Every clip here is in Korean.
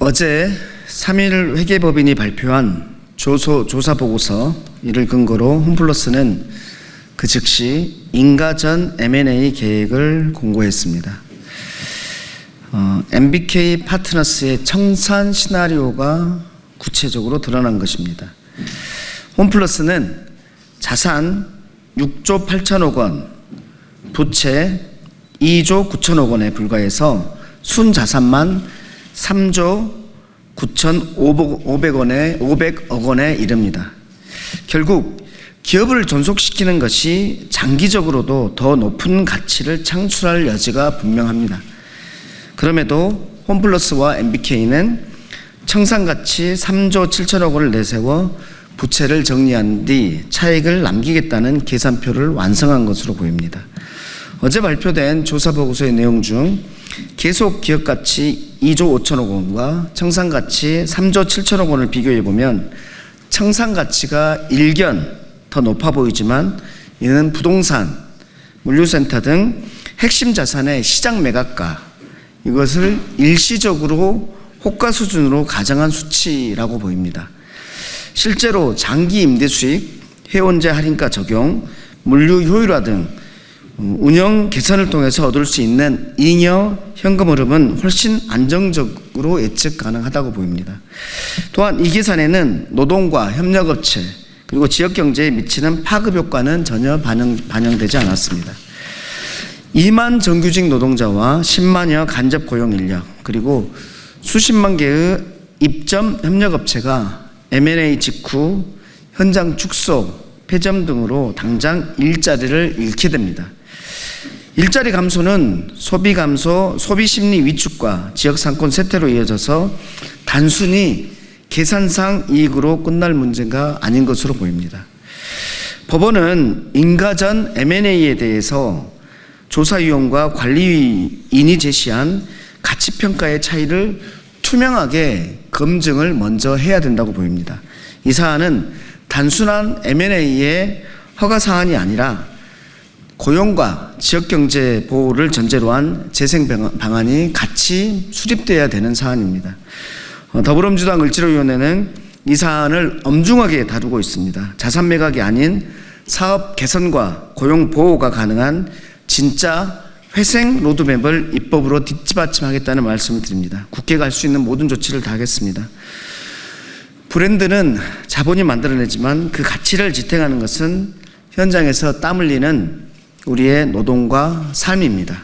어제 3일 회계법인이 발표한 조사보고서 이를 근거로 홈플러스는 그 즉시 인가전 M&A 계획을 공고했습니다. MBK 파트너스의 청산 시나리오가 구체적으로 드러난 것입니다. 홈플러스는 자산 6조 8천억 원, 부채 2조 9천억 원에 불과해서 순자산만 3조 9,500억 원에 이릅니다. 결국 기업을 존속시키는 것이 장기적으로도 더 높은 가치를 창출할 여지가 분명합니다. 그럼에도 홈플러스와 MBK는 청산가치 3조 7천억 원을 내세워 부채를 정리한 뒤 차익을 남기겠다는 계산표를 완성한 것으로 보입니다. 어제 발표된 조사보고서의 내용 중 계속 기업가치 2조 5천억 원과 청산가치 3조 7천억 원을 비교해보면 청산가치가 일견 더 높아 보이지만 이는 부동산, 물류센터 등 핵심 자산의 시장 매각가, 이것을 일시적으로 호가 수준으로 가정한 수치라고 보입니다. 실제로 장기 임대 수익, 해원제 할인가 적용, 물류 효율화 등 운영 개선을 통해서 얻을 수 있는 잉여 현금 흐름은 훨씬 안정적으로 예측 가능하다고 보입니다. 또한 이 계산에는 노동과 협력업체 그리고 지역경제에 미치는 파급 효과는 전혀 반영되지 않았습니다. 2만 정규직 노동자와 10만여 간접 고용 인력 그리고 수십만 개의 입점 협력업체가 M&A 직후 현장 축소, 폐점 등으로 당장 일자리를 잃게 됩니다. 일자리 감소는 소비 감소, 소비 심리 위축과 지역 상권 쇠퇴로 이어져서 단순히 계산상 이익으로 끝날 문제가 아닌 것으로 보입니다. 법원은 인가전 M&A에 대해서 조사위원과 관리인이 제시한 가치평가의 차이를 투명하게 검증을 먼저 해야 된다고 보입니다. 이 사안은 단순한 M&A의 허가 사안이 아니라 고용과 지역경제 보호를 전제로 한 재생 방안이 같이 수립되어야 되는 사안입니다. 더불어민주당 을지로위원회는 이 사안을 엄중하게 다루고 있습니다. 자산 매각이 아닌 사업 개선과 고용 보호가 가능한 진짜 회생 로드맵을 입법으로 뒷받침하겠다는 말씀을 드립니다. 국회가 할 수 있는 모든 조치를 다 하겠습니다. 브랜드는 자본이 만들어내지만 그 가치를 지탱하는 것은 현장에서 땀 흘리는 우리의 노동과 삶입니다.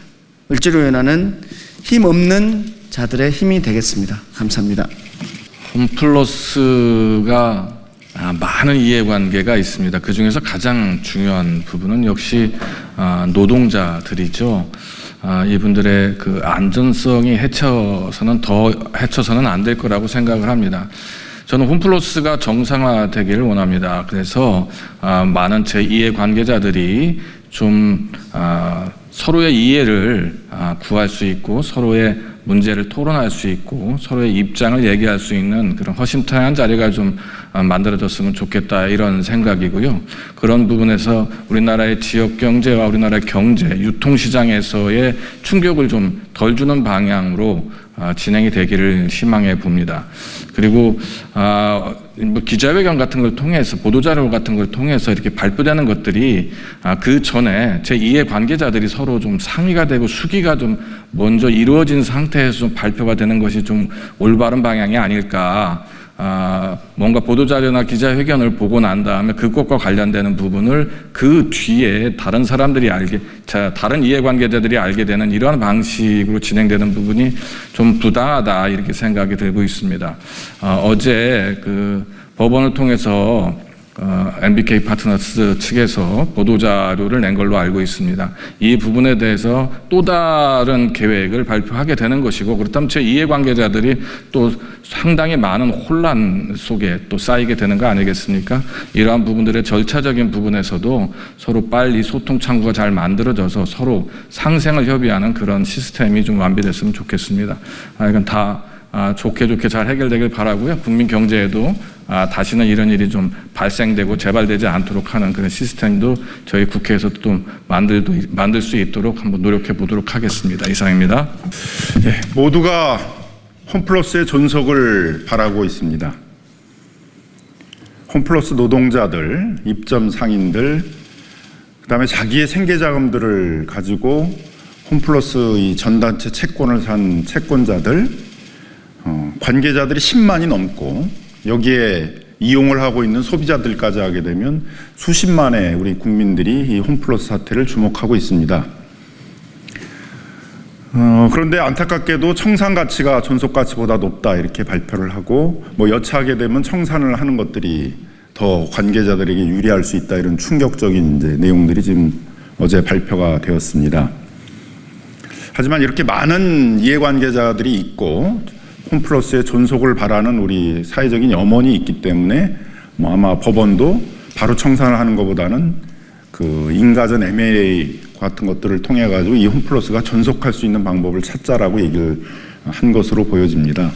을지로위원회는 힘없는 자들의 힘이 되겠습니다. 감사합니다. 홈플러스가 많은 이해관계가 있습니다. 그 중에서 가장 중요한 부분은 역시 노동자들이죠. 이분들의 그 안전성이 해쳐서는 안 될 거라고 생각을 합니다. 저는 홈플러스가 정상화되기를 원합니다. 그래서 많은 제 이해관계자들이 좀 서로의 이해를 구할 수 있고 서로의 문제를 토론할 수 있고 서로의 입장을 얘기할 수 있는 그런 허심탄회한 자리가 좀 만들어졌으면 좋겠다 이런 생각이고요. 그런 부분에서 우리나라의 지역 경제와 우리나라의 경제, 유통시장에서의 충격을 좀 덜 주는 방향으로 진행이 되기를 희망해 봅니다. 그리고 기자회견 같은 걸 통해서 보도자료 같은 걸 통해서 이렇게 발표되는 것들이 그 전에 제 이해관계자들이 서로 좀 상의가 되고 수기가 좀 먼저 이루어진 상태에서 좀 발표가 되는 것이 좀 올바른 방향이 아닐까. 뭔가 보도자료나 기자회견을 보고 난 다음에 그것과 관련되는 부분을 그 뒤에 다른 사람들이 다른 이해관계자들이 알게 되는 이러한 방식으로 진행되는 부분이 좀 부당하다 이렇게 생각이 들고 있습니다. 어제 그 법원을 통해서 MBK 파트너스 측에서 보도자료를 낸 걸로 알고 있습니다. 이 부분에 대해서 또 다른 계획을 발표하게 되는 것이고 그렇다면 제 이해관계자들이 또 상당히 많은 혼란 속에 또 쌓이게 되는 거 아니겠습니까? 이러한 부분들의 절차적인 부분에서도 서로 빨리 소통 창구가 잘 만들어져서 서로 상생을 협의하는 그런 시스템이 좀 완비됐으면 좋겠습니다. 이건 다 좋게 잘 해결되길 바라고요. 국민 경제에도 다시는 이런 일이 좀 발생되고 재발되지 않도록 하는 그런 시스템도 저희 국회에서 또 만들 수 있도록 한번 노력해 보도록 하겠습니다. 이상입니다. 네, 모두가 홈플러스의 존속을 바라고 있습니다. 홈플러스 노동자들, 입점 상인들, 그다음에 자기의 생계자금들을 가지고 홈플러스 이 전단체 채권을 산 채권자들, 관계자들이 10만이 넘고 여기에 이용을 하고 있는 소비자들까지 하게 되면 수십만의 우리 국민들이 이 홈플러스 사태를 주목하고 있습니다. 그런데 안타깝게도 청산 가치가 존속 가치보다 높다 이렇게 발표를 하고 여차하게 되면 청산을 하는 것들이 더 관계자들에게 유리할 수 있다 이런 충격적인 이제 내용들이 지금 어제 발표가 되었습니다. 하지만 이렇게 많은 이해관계자들이 있고 홈플러스의 존속을 바라는 우리 사회적인 염원이 있기 때문에 아마 법원도 바로 청산을 하는 것보다는 그 인가전 M&A 같은 것들을 통해 가지고 이 홈플러스가 존속할 수 있는 방법을 찾자라고 얘기를 한 것으로 보여집니다.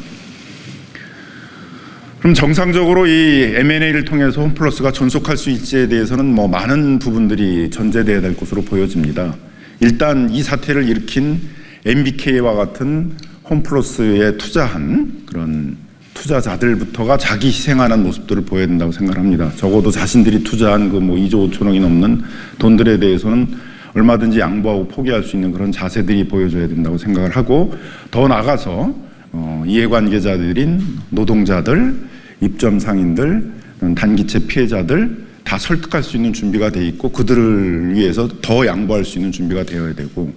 그럼 정상적으로 이 M&A를 통해서 홈플러스가 존속할 수 있지에 대해서는 많은 부분들이 전제되어야 될 것으로 보여집니다. 일단 이 사태를 일으킨 MBK와 같은 홈플러스에 투자한 그런 투자자들부터가 자기 희생하는 모습들을 보여야 된다고 생각합니다. 적어도 자신들이 투자한 그 2조 5천억이 넘는 돈들에 대해서는 얼마든지 양보하고 포기할 수 있는 그런 자세들이 보여줘야 된다고 생각을 하고, 더 나아가서 이해관계자들인 노동자들, 입점 상인들, 단기채 피해자들 다 설득할 수 있는 준비가 돼 있고 그들을 위해서 더 양보할 수 있는 준비가 되어야 되고,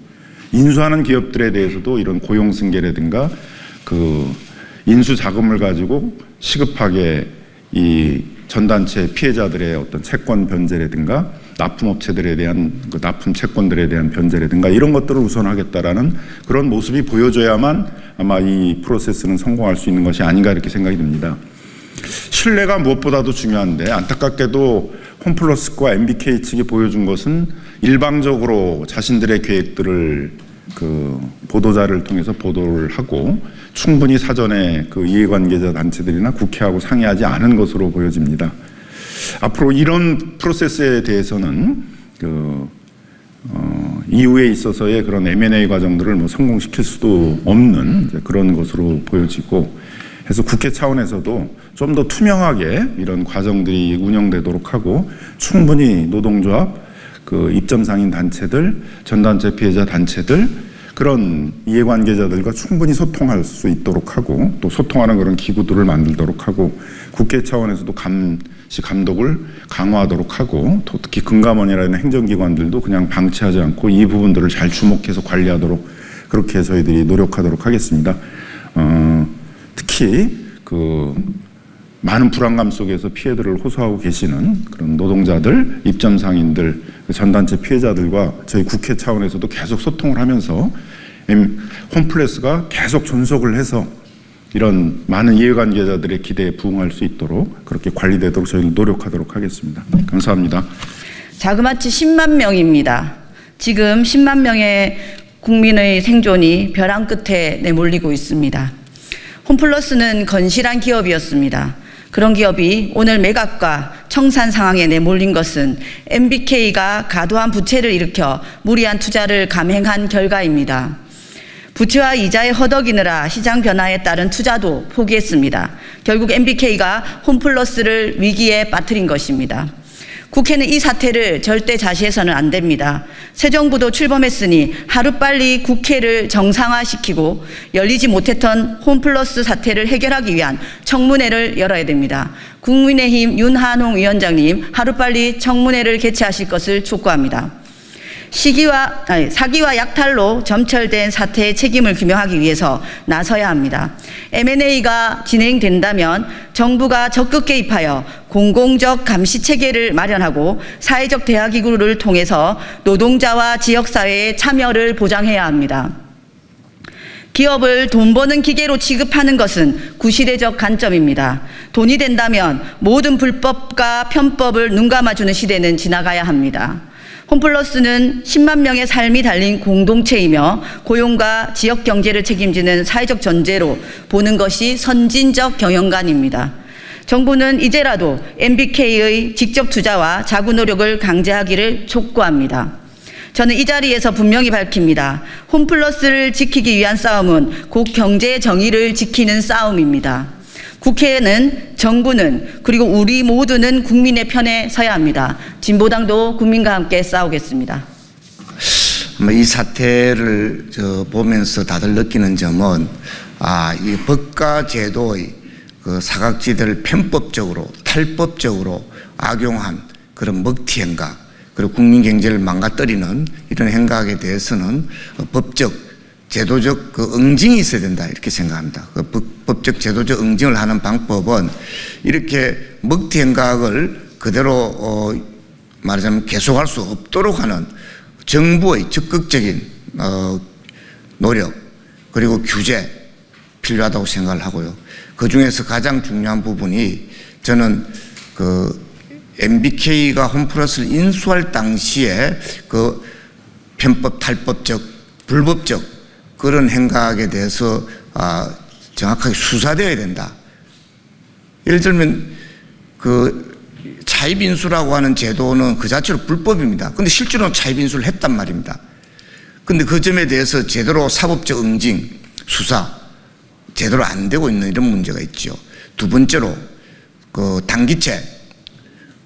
인수하는 기업들에 대해서도 이런 고용 승계라든가 그 인수 자금을 가지고 시급하게 이 전단체 피해자들의 어떤 채권 변제라든가 납품업체들에 대한 그 납품 채권들에 대한 변제라든가 이런 것들을 우선하겠다라는 그런 모습이 보여줘야만 아마 이 프로세스는 성공할 수 있는 것이 아닌가 이렇게 생각이 듭니다. 신뢰가 무엇보다도 중요한데, 안타깝게도 홈플러스과 MBK 측이 보여준 것은 일방적으로 자신들의 계획들을 그 보도자를 통해서 보도를 하고 충분히 사전에 그 이해관계자 단체들이나 국회하고 상의하지 않은 것으로 보여집니다. 앞으로 이런 프로세스에 대해서는 이후에 있어서의 그런 M&A 과정들을 성공시킬 수도 없는 그런 것으로 보여지고, 해서 국회 차원에서도 좀 더 투명하게 이런 과정들이 운영되도록 하고 충분히 노동조합, 그 입점상인 단체들, 전단체 피해자 단체들, 그런 이해관계자들과 충분히 소통할 수 있도록 하고 또 소통하는 그런 기구들을 만들도록 하고, 국회 차원에서도 감시 감독을 강화하도록 하고, 또 특히 금감원이라는 행정기관들도 그냥 방치하지 않고 이 부분들을 잘 주목해서 관리하도록 그렇게 저희들이 노력하도록 하겠습니다. 특히 그 많은 불안감 속에서 피해들을 호소하고 계시는 그런 노동자들, 입점상인들, 전단체 피해자들과 저희 국회 차원에서도 계속 소통을 하면서 홈플러스가 계속 존속을 해서 이런 많은 이해관계자들의 기대에 부응할 수 있도록 그렇게 관리되도록 저희는 노력하도록 하겠습니다. 감사합니다. 자그마치 10만 명입니다. 지금 10만 명의 국민의 생존이 벼랑 끝에 내몰리고 있습니다. 홈플러스는 건실한 기업이었습니다. 그런 기업이 오늘 매각과 청산 상황에 내몰린 것은 MBK가 과도한 부채를 일으켜 무리한 투자를 감행한 결과입니다. 부채와 이자에 허덕이느라 시장 변화에 따른 투자도 포기했습니다. 결국 MBK가 홈플러스를 위기에 빠뜨린 것입니다. 국회는 이 사태를 절대 자시해서는 안 됩니다. 새 정부도 출범했으니 하루빨리 국회를 정상화시키고 열리지 못했던 홈플러스 사태를 해결하기 위한 청문회를 열어야 됩니다. 국민의힘 윤한홍 위원장님, 하루빨리 청문회를 개최하실 것을 촉구합니다. 사기와 약탈로 점철된 사태의 책임을 규명하기 위해서 나서야 합니다. M&A가 진행된다면 정부가 적극 개입하여 공공적 감시 체계를 마련하고 사회적 대화기구를 통해서 노동자와 지역사회의 참여를 보장해야 합니다. 기업을 돈 버는 기계로 취급하는 것은 구시대적 관점입니다. 돈이 된다면 모든 불법과 편법을 눈감아주는 시대는 지나가야 합니다. 홈플러스는 10만 명의 삶이 달린 공동체이며 고용과 지역 경제를 책임지는 사회적 전제로 보는 것이 선진적 경영관입니다. 정부는 이제라도 MBK의 직접 투자와 자구 노력을 강제하기를 촉구합니다. 저는 이 자리에서 분명히 밝힙니다. 홈플러스를 지키기 위한 싸움은 곧 경제 정의를 지키는 싸움입니다. 국회는, 정부는, 그리고 우리 모두는 국민의 편에 서야 합니다. 진보당도 국민과 함께 싸우겠습니다. 이 사태를 보면서 다들 느끼는 점은 이 법과 제도의 그 사각지대를 편법적으로 탈법적으로 악용한 그런 먹튀 행각, 그리고 국민 경제를 망가뜨리는 이런 행각에 대해서는 법적 제도적 그 응징이 있어야 된다 이렇게 생각합니다. 그 법적 제도적 응징을 하는 방법은 이렇게 먹튀 행각을 그대로 말하자면 계속할 수 없도록 하는 정부의 적극적인 노력 그리고 규제 필요하다고 생각을 하고요. 그 중에서 가장 중요한 부분이 저는 그 MBK가 홈플러스를 인수할 당시에 그 편법 탈법적 불법적 그런 행각에 대해서 정확하게 수사되어야 된다. 예를 들면 그 차입인수라고 하는 제도는 그 자체로 불법입니다. 근데 실제로는 차입인수를 했단 말입니다. 근데 그 점에 대해서 제대로 사법적 응징, 수사 제대로 안 되고 있는 이런 문제가 있죠. 두 번째로 그 단기채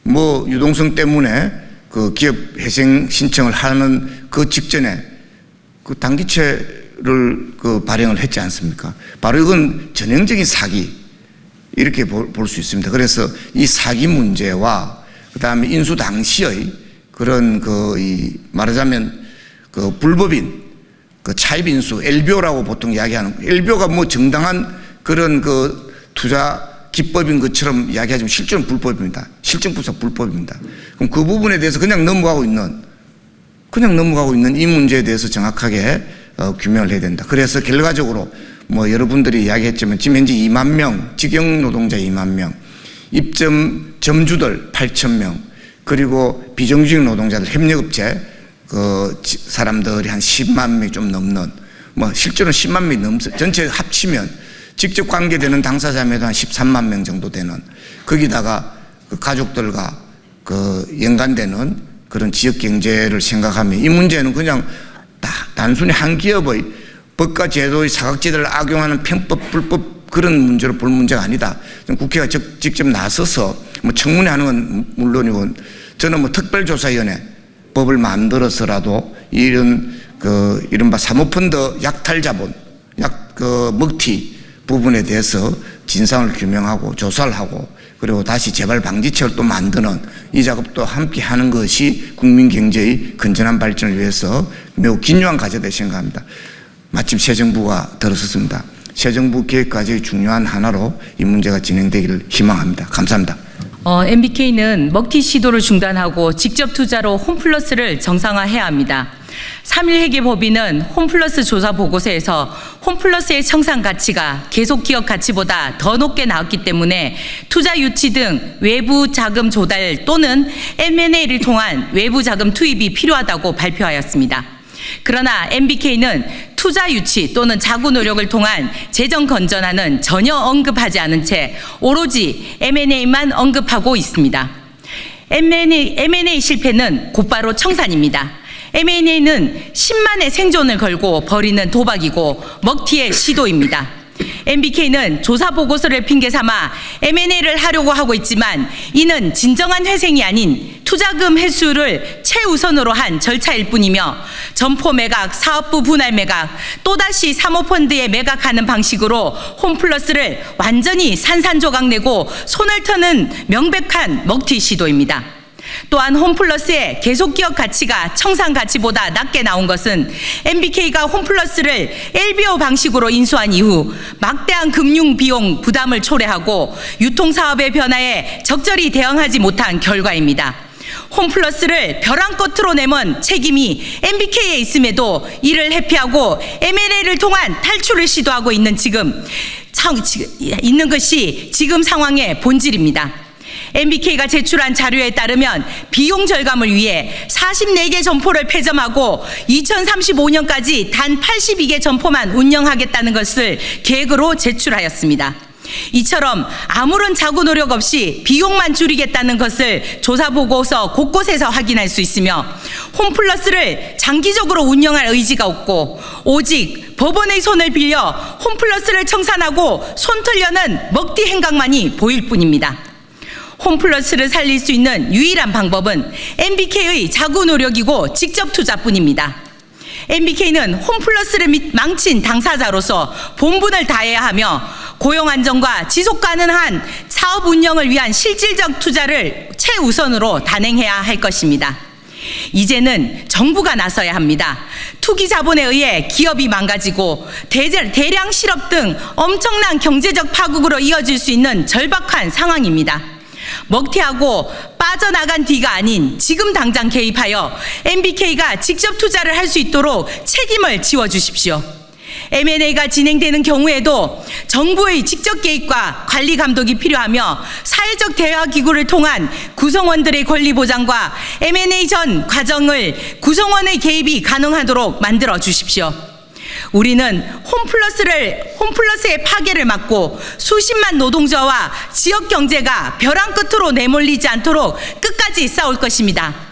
유동성 때문에 그 기업 회생 신청을 하는 그 직전에 그 단기채를 그 발행을 했지 않습니까? 바로 이건 전형적인 사기 이렇게 볼 수 있습니다. 그래서 이 사기 문제와 그다음에 인수 당시의 그런 말하자면 그 불법인 그 차입 인수 LBO라고 보통 이야기하는 LBO가 정당한 그런 그 투자 기법인 것처럼 이야기하지만 실제는 불법입니다. 실정부사 불법입니다. 그럼 그 부분에 대해서 그냥 넘어가고 있는 이 문제에 대해서 정확하게 규명을 해야 된다. 그래서 결과적으로 여러분들이 이야기했지만 지금 현재 2만 명, 직영 노동자 2만 명, 입점 점주들 8천 명, 그리고 비정규직 노동자들 협력업체 그 사람들이 한 10만 명이 좀 넘는 실제로는 10만 명이 넘어서 전체 합치면 직접 관계되는 당사자매도 한 13만 명 정도 되는 거기다가 그 가족들과 그 연관되는 그런 지역 경제를 생각하면 이 문제는 그냥 단순히 한 기업의 법과 제도의 사각지대를 악용하는 편법 불법 그런 문제로 볼 문제가 아니다. 국회가 직접 나서서 청문회 하는 건 물론이고 저는 특별조사위원회 법을 만들어서라도 이런 그 이른바 사모펀드 약탈자본 먹튀 부분에 대해서 진상을 규명하고 조사를 하고 그리고 다시 재발 방지책을 또 만드는 이 작업도 함께 하는 것이 국민 경제의 건전한 발전을 위해서 매우 긴요한 과제다 생각합니다. 마침 새 정부가 들어섰습니다. 새 정부 계획 과제의 중요한 하나로 이 문제가 진행되기를 희망합니다. 감사합니다. MBK는 먹튀 시도를 중단하고 직접 투자로 홈플러스를 정상화해야 합니다. 3일 회계법인은 홈플러스 조사 보고서에서 홈플러스의 청산 가치가 계속 기업 가치보다 더 높게 나왔기 때문에 투자 유치 등 외부 자금 조달 또는 M&A를 통한 외부 자금 투입이 필요하다고 발표하였습니다. 그러나 MBK는 투자 유치 또는 자구 노력을 통한 재정 건전화는 전혀 언급하지 않은 채 오로지 M&A만 언급하고 있습니다. M&A 실패는 곧바로 청산입니다. M&A는 10만의 생존을 걸고 벌이는 도박이고 먹튀의 시도입니다. MBK는 조사 보고서를 핑계 삼아 M&A를 하려고 하고 있지만 이는 진정한 회생이 아닌 투자금 회수를 최우선으로 한 절차일 뿐이며 점포 매각, 사업부 분할 매각, 또다시 사모펀드에 매각하는 방식으로 홈플러스를 완전히 산산조각 내고 손을 터는 명백한 먹튀 시도입니다. 또한 홈플러스의 계속 기업 가치가 청산 가치보다 낮게 나온 것은 MBK가 홈플러스를 LBO 방식으로 인수한 이후 막대한 금융 비용 부담을 초래하고 유통사업의 변화에 적절히 대응하지 못한 결과입니다. 홈플러스를 벼랑 끝으로 내몬 책임이 MBK에 있음에도 이를 회피하고 M&A를 통한 탈출을 시도하고 있는 것이 지금 상황의 본질입니다. MBK가 제출한 자료에 따르면 비용 절감을 위해 44개 점포를 폐점하고 2035년까지 단 82개 점포만 운영하겠다는 것을 계획으로 제출하였습니다. 이처럼 아무런 자구 노력 없이 비용만 줄이겠다는 것을 조사 보고서 곳곳에서 확인할 수 있으며 홈플러스를 장기적으로 운영할 의지가 없고 오직 법원의 손을 빌려 홈플러스를 청산하고 손털려는 먹튀 행각만이 보일 뿐입니다. 홈플러스를 살릴 수 있는 유일한 방법은 MBK의 자구 노력이고 직접 투자뿐입니다. MBK는 홈플러스를 망친 당사자로서 본분을 다해야 하며 고용 안정과 지속 가능한 사업 운영을 위한 실질적 투자를 최우선으로 단행해야 할 것입니다. 이제는 정부가 나서야 합니다. 투기 자본에 의해 기업이 망가지고 대량 실업 등 엄청난 경제적 파국으로 이어질 수 있는 절박한 상황입니다. 먹튀하고 빠져나간 뒤가 아닌 지금 당장 개입하여 MBK가 직접 투자를 할 수 있도록 책임을 지워주십시오. M&A가 진행되는 경우에도 정부의 직접 개입과 관리 감독이 필요하며 사회적 대화 기구를 통한 구성원들의 권리 보장과 M&A 전 과정을 구성원의 개입이 가능하도록 만들어 주십시오. 우리는 홈플러스의 파괴를 막고 수십만 노동자와 지역 경제가 벼랑 끝으로 내몰리지 않도록 끝까지 싸울 것입니다.